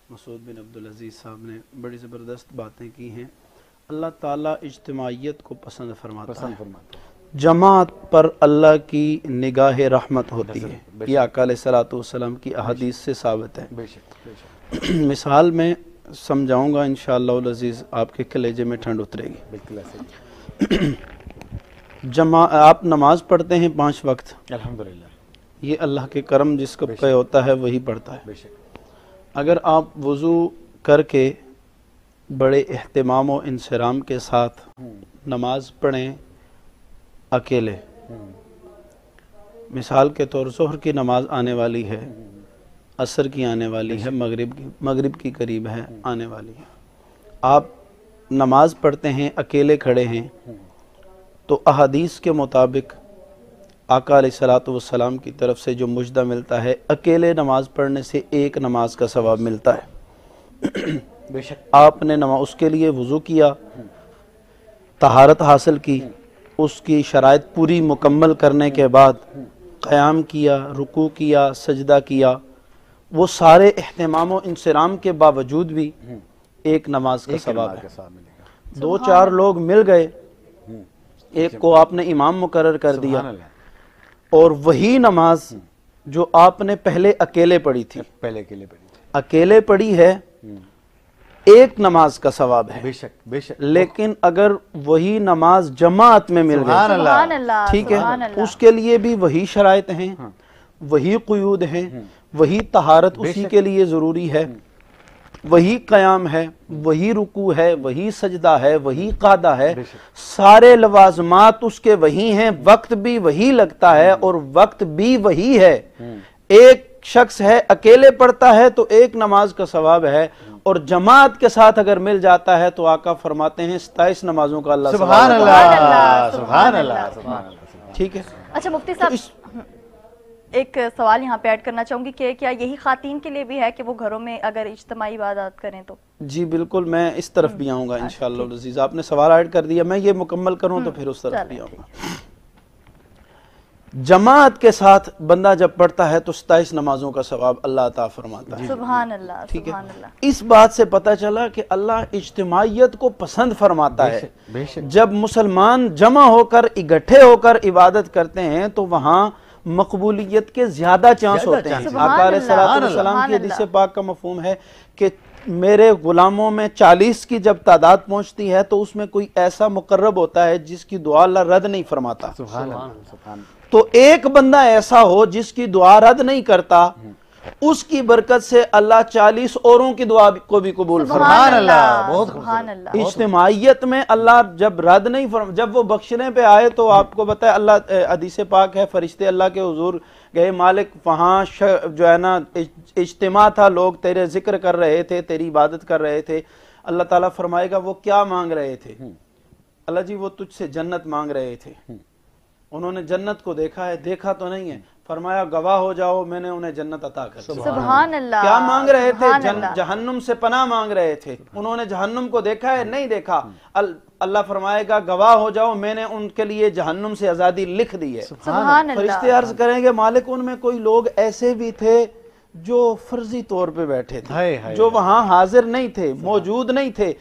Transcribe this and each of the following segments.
مسعود بن عبدالعزیز صاحب نے بڑی زبردست باتیں کی ہیں۔ اللہ تعالیٰ اجتماعیت کو پسند فرماتا ہے، جماعت پر اللہ کی نگاہ رحمت ہوتی ہے، یہ آقا علیہ الصلوۃ والسلام کی احادیث سے ثابت ہے۔ مثال میں سمجھاؤں گا انشاءاللہ العزیز، آپ کے کلیجے میں ٹھنڈ اترے گی۔ آپ نماز پڑھتے ہیں 5 وقت، الحمدللہ، یہ اللہ کے کرم جس کو پہ ہوتا ہے وہی پڑھتا ہے۔ اگر آپ وضو کر کے بڑے اہتمام و انصرام کے ساتھ نماز پڑھیں اکیلے، مثال کے طور ظہر کی نماز آنے والی ہے، عصر کی آنے والی ہے، مغرب کی قریب ہے آنے والی ہے، آپ نماز پڑھتے ہیں اکیلے کھڑے ہیں، تو احادیث کے مطابق آقا علیہ الصلوۃ والسلام کی طرف سے جو مجدہ ملتا ہے، اکیلے نماز پڑھنے سے 1 نماز کا ثواب ملتا ہے۔ بے شک آپ نے اس کے لیے وضو کیا، طہارت حاصل کی، اس کی شرائط پوری مکمل کرنے کے بعد قیام کیا، رکوع کیا، سجدہ کیا، وہ سارے اہتمام و انصرام کے باوجود بھی 1 نماز کا ثواب ہے۔ 2-4 لوگ مل گئے، ایک کو آپ نے امام مقرر کر دیا، اور وہی نماز جو آپ نے پہلے اکیلے پڑھی تھی، اکیلے پڑھی ہے، 1 نماز کا ثواب ہے۔ بے شک بے شک، لیکن اگر وہی نماز جماعت میں مل گئی، ٹھیک ہے، اس کے لیے بھی وہی شرائط ہیں، وہی قیود ہیں، وہی طہارت اسی کے لیے ضروری ہے، وہی قیام ہے، وہی رکوع ہے، وہی سجدہ ہے، وہی قعدہ ہے، سارے لوازمات اس کے وہی ہیں، وقت بھی وہی لگتا ہے اور وقت بھی وہی ہے۔ ایک شخص ہے اکیلے پڑھتا ہے تو 1 نماز کا ثواب ہے، اور جماعت کے ساتھ اگر مل جاتا ہے تو آقا فرماتے ہیں 27 نمازوں کا اللہ سبحان اللہ سبحان اللہ سبحان اللہ۔ ٹھیک ہے۔ اچھا مفتی صاحب، ایک سوال یہاں پہ ایڈ کرنا چاہوں گی کہ کیا یہی خواتین کے لیے بھی ہے کہ وہ گھروں میں اگر اجتماعی عبادات کریں تو؟ جی بالکل، میں اس طرف بھی آؤں گا انشاءاللہ العزیز، آپ نے سوال ایڈ کر دیا، میں یہ مکمل کروں تو پھر اس طرف بھی آؤں گا۔ جماعت کے ساتھ بندہ جب پڑھتا ہے تو 27 نمازوں کا ثواب اللہ عطا فرماتا ہے۔ سبحان اللہ ٹھیک ہے، سبحان اللہ۔ اس بات سے پتہ چلا کہ اللہ اجتماعیت کو پسند فرماتا ہے۔ جب مسلمان جمع ہو کر اکٹھے ہو کر عبادت کرتے ہیں تو وہاں مقبولیت کے زیادہ چانس ہوتے ہیں۔ آقا علیہ السلام کی حدیث پاک کا مفہوم ہے کہ میرے غلاموں میں 40 کی جب تعداد پہنچتی ہے تو اس میں کوئی ایسا مقرب ہوتا ہے جس کی دعا اللہ رد نہیں فرماتا۔ تو ایک بندہ ایسا ہو جس کی دعا رد نہیں کرتا، اس کی برکت سے اللہ 40 اوروں کی دعا کو بھی قبول سبحان اللہ، بہت سبحان اللہ۔ اجتماعیت میں اللہ جب رد نہیں جب وہ بخشنے پہ آئے تو آپ کو بتائے، اللہ حدیث پاک ہے، فرشتے اللہ کے حضور گئے، مالک وہاں جو ہے نا اجتماع تھا، لوگ تیرے ذکر کر رہے تھے، تیری عبادت کر رہے تھے، اللہ تعالیٰ فرمائے گا وہ کیا مانگ رہے تھے؟ اللہ جی وہ تجھ سے جنت مانگ رہے تھے۔ انہوں نے جنت کو دیکھا ہے؟ دیکھا تو نہیں ہے۔ فرمایا گواہ ہو جاؤ میں نے انہیں جنت عطا کر دی۔ سبحان اللہ۔ کیا مانگ رہے تھے؟ جہنم سے پناہ مانگ رہے تھے۔ انہوں نے جہنم کو دیکھا ہے؟ نہیں دیکھا۔ اللہ فرمائے گا گواہ ہو جاؤ میں نے ان کے لیے جہنم سے آزادی لکھ دی ہے۔ سبحان اللہ۔ فرشتے عرض کریں گے مالک ان میں کوئی لوگ ایسے بھی تھے جو فرضی طور پہ بیٹھے تھے، جو وہاں حاضر نہیں تھے، موجود نہیں تھے،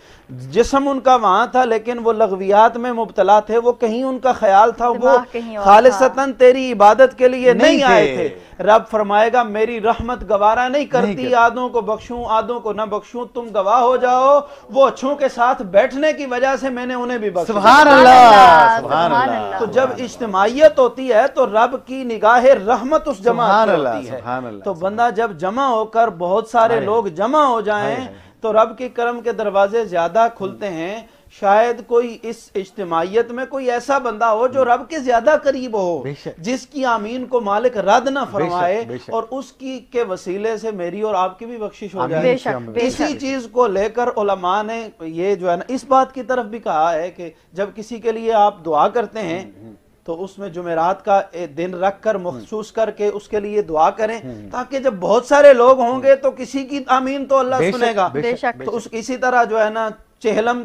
جسم ان کا وہاں تھا لیکن وہ لغویات میں مبتلا تھے، وہ کہیں ان کا خیال تھا وہ خالصتاً تیری عبادت کے لیے نہیں آئے تھے۔ رب فرمائے گا میری رحمت گوارا نہیں کرتی آدھوں کو بخشوں آدھوں کو نہ بخشوں، تم گواہ ہو جاؤ وہ اچھوں کے ساتھ بیٹھنے کی وجہ سے میں نے انہیں بھی بخشا۔ سبحان اللہ سبحان اللہ۔ تو جب اجتماعیت ہوتی ہے تو رب کی نگاہ رحمت اس جماعت پر ہوتی ہے۔ تو بندہ جب جمع ہو کر بہت سارے لوگ جمع ہو جائیں تو رب کے کرم کے دروازے زیادہ کھلتے ہیں۔ شاید کوئی اس اجتماعیت میں کوئی ایسا بندہ ہو جو رب کے زیادہ قریب ہو، جس کی آمین کو مالک رد نہ فرمائے، اور اس کی کے وسیلے سے میری اور آپ کی بھی بخشش ہو جائے۔ اسی چیز کو لے کر علماء نے یہ جو ہے نا اس بات کی طرف بھی کہا ہے کہ جب کسی کے لیے آپ دعا کرتے ہیں تو اس میں جمعرات کا دن رکھ کر مخصوص کر کے اس کے لیے دعا کریں، تاکہ جب بہت سارے لوگ ہوں گے تو کسی کی آمین تو اللہ سنے گا۔ تو اسی طرح جو ہے نا چہلم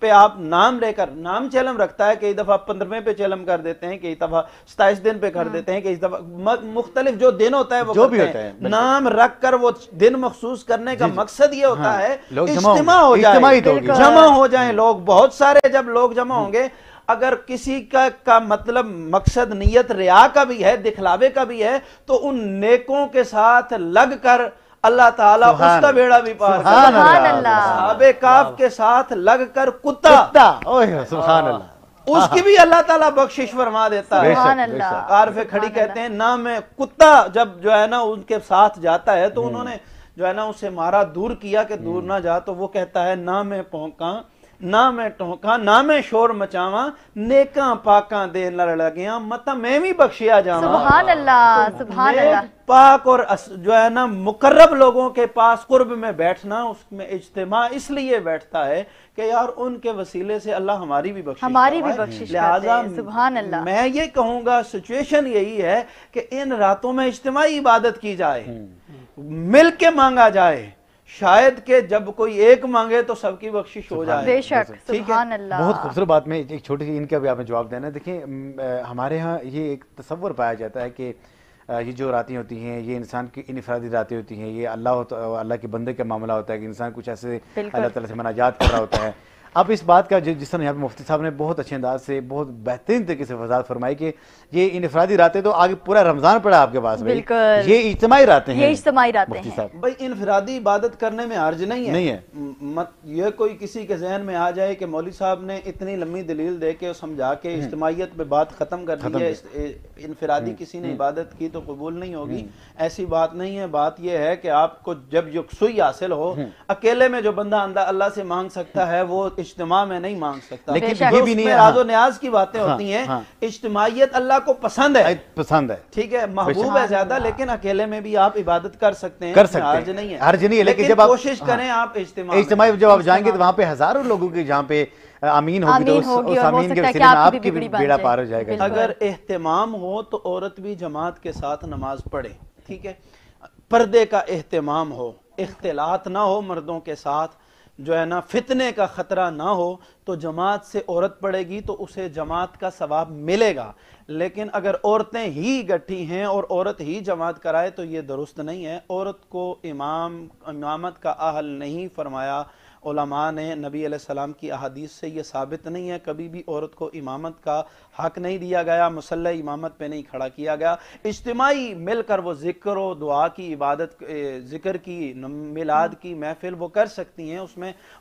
पे आप नाम लेकर, नाम चलम रखता है, कई दफा 15वें पे चलम कर देते हैं, कई दफा 27 दिन पे कर देते हैं, कई दफा मुख्तलिफ जो दिन होता है वो जो भी करते होता हैं। है, नाम रख कर वो दिन मखसूस करने का मकसद ये होता हाँ, है लोग इज्तिमा हो जाए, इज्तिमाई तो होगी। जमा हो जाए लोग, बहुत सारे जब लोग जमा होंगे, अगर किसी का मतलब मकसद नियत रिया का भी है, दिखलावे का भी है, तो उन नेकों के साथ लग कर अल्लाह ताला उसका बेड़ा भी पार कर सुभान सुभान अल्लाह, अल्लाह। साहबे काफ के साथ लग कर कुत्ता, ओए सुभान अल्लाह, उसकी भी अल्लाह ताला बख्शिश फरमा देता है। सुभान अल्लाह। आरफे खड़ी कहते हैं ना, मैं कुत्ता जब जो है ना उनके साथ जाता है तो उन्होंने जो है ना उसे मारा, दूर किया कि दूर ना जा, तो वो कहता है ना मैं भौंका, ना मैं टोंका, ना मैं शोर मचावा, नेका पाका दे लड़ लगिया, मत मैं भी बख्शिया जावा। सुभान अल्लाह, सुभान नेक, अल्लाह। पाक और जो है ना मुकर्रब लोगों के पास कुर्ब में बैठना, उसमें इज्तिमा इसलिए बैठता है कि यार उनके वसीले से अल्लाह हमारी भी बख्शिश हमारी भी फरमाए। बख्शिश लिहाजा करते हैं, सुभान अल्लाह। मैं ये कहूंगा सिचुएशन यही है कि इन रातों में इज्तिमाई इबादत की जाए, मिल के मांगा जाए, शायद के जब कोई एक मांगे तो सबकी बख्शिश हो जाए। बेशक, ठीक है? सुभान अल्लाह। बहुत खूबसूरत बात में एक छोटी सी इनका भी आपने जवाब देना है। देखिए हमारे यहाँ ये एक तसव्वुर पाया जाता है कि ये जो रातें होती हैं ये इंसान की इनफरादी रातें होती हैं, ये अल्लाह के बंदे का मामला होता है कि इंसान कुछ ऐसे अल्लाह ताला से मनाजात कर रहा होता है। अब इस बात का जिस तरह यहाँ पे मुफ्ती साहब ने बहुत अच्छे अंदाज से बहुत बेहतरीन तरीके से वजाहत फरमाई कि ये इनफरादी रातें तो आगे पूरा रमजान पड़ा आपके पास भाई, बिल्कुल। ये इज्तिमाई रातें हैं, ये इज्तिमाई रातें मुफ्ती हैं। साहब। भाई इनफरादी इबादत करने में हर्ज नहीं है, नहीं है। मत ये कोई किसी के जहन में आ जाए कि मौलवी साहब ने इतनी लंबी दलील दे के समझा के इज्तिमाइयत पे बात खत्म कर दी है, इनफरादी किसी ने इबादत की तो कबूल नहीं होगी, ऐसी बात नहीं है। बात ये है कि आपको जब यकसुई हासिल हो, अकेले में जो बंदा अल्लाह से मांग सकता है वो इज्तिमा में नहीं मांग सकता। लेकिन बेशक। ये भी नहीं है, राजो न्याज की बातें हाँ, होती हैं, हाँ। इज्तिमाइयत अल्लाह को पसंद है, पसंद है, ठीक है, महबूब है ज्यादा, लेकिन अकेले में भी आप इबादत कर सकते हैं, कर सकते हैं, हर्ज नहीं है, हर्ज नहीं है, लेकिन जब आप कोशिश करें आप इज्तिमाई जब आप जाएंगे तो वहाँ पे हजारों लोगों की जहाँ पे आमीन होगी तो आमीन होगी उस और हो आमीन के सकता है वसीले कि में आपकी आपकी भी भी बन बेड़ा जाए। पार हो जाएगा। बिल्कुल। अगर एहतमाम हो तो औरत भी जमात के साथ नमाज पढ़े, ठीक है, पर्दे का एहतमाम हो, इख्तिलात ना हो मर्दों के साथ, जो है ना फितने का खतरा ना हो, तो जमात से औरत पढ़ेगी तो उसे जमात का सवाब मिलेगा। लेकिन अगर औरतें ही इकट्ठी हैं और औरत ही जमात कराए तो ये दुरुस्त नहीं है। औरत को इमामत का अहल नहीं फरमाया उलमा ने, नबी अलैहिस्सलाम की अहादीस से ये साबित नहीं है, कभी भी औरत को इमामत का हक नहीं दिया गया, मुसल्ला इमामत पे नहीं खड़ा किया गया। इज्तिमाई मिलकर वो जिक्र व दुआ की इबादत, जिक्र की, मिलाद की महफिल वो कर सकती हैं,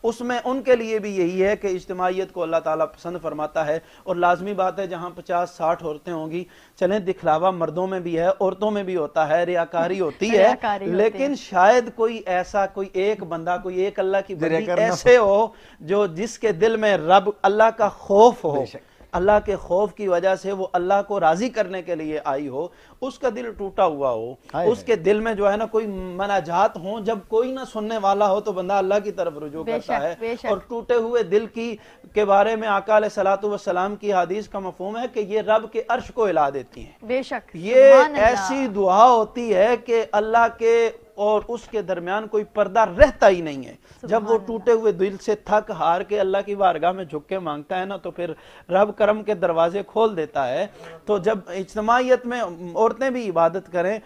उसमें उनके लिए भी यही है कि इज्तिमाइयत को अल्लाह ताला पसंद फरमाता है। और लाजमी बात है जहाँ 50-60 औरतें होंगी, चलें दिखलावा मर्दों में भी है, औरतों में भी होता है, रियाकारी होती है, लेकिन शायद कोई ऐसा कोई एक बंदा, कोई एक अल्लाह की बंदी ऐसे हो जो जिसके दिल में रब अल्लाह का खौफ हो, अल्लाह के खौफ की वजह से वो अल्लाह को राजी करने के लिए आई हो, उसका दिल टूटा हुआ हो, उसके दिल में जो है ना कोई मनाजात हो, जब कोई ना सुनने वाला हो तो बंदा अल्लाह की तरफ रुजू करता है। और टूटे हुए दिल के बारे में आका अलैहिस्सलातु वस्सलाम की हदीस का मफहूम है कि ये रब के अर्श को हिला देती हैं। बेशक, ये ऐसी दुआ होती है कि अल्लाह के और उसके दरमियान कोई पर्दा रहता ही नहीं है। जब वो टूटे हुए दिल से थक हार के अल्लाह की बारगाह में झुक के मांगता है ना, तो फिर रब करम के दरवाजे खोल देता है। तो जब इज्तिमाइयत में औरतें भी इबादत करें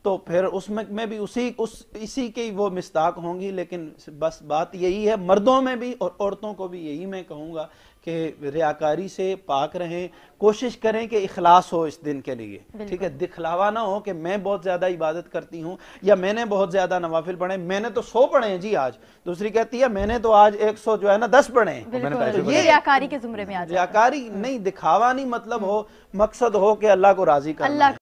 तो फिर उसमें भी इसी की वो मिस्ताक होंगी। लेकिन बस बात यही है, मर्दों में भी और औरतों को भी यही मैं कहूँगा कि रियाकारी से पाक रहें, कोशिश करें कि इखलास हो इस दिन के लिए, ठीक है, दिखलावा ना हो कि मैं बहुत ज्यादा इबादत करती हूँ या मैंने बहुत ज्यादा नवाफिल पढ़े, मैंने तो 100 पढ़े हैं जी आज, दूसरी कहती है मैंने तो आज 100 जो है ना 10 पढ़े हैं। ये रियाकारी के जुमरे में आ जाता है। रियाकारी नहीं, दिखावा नहीं, मतलब हो मकसद हो कि अल्लाह को राजी करना।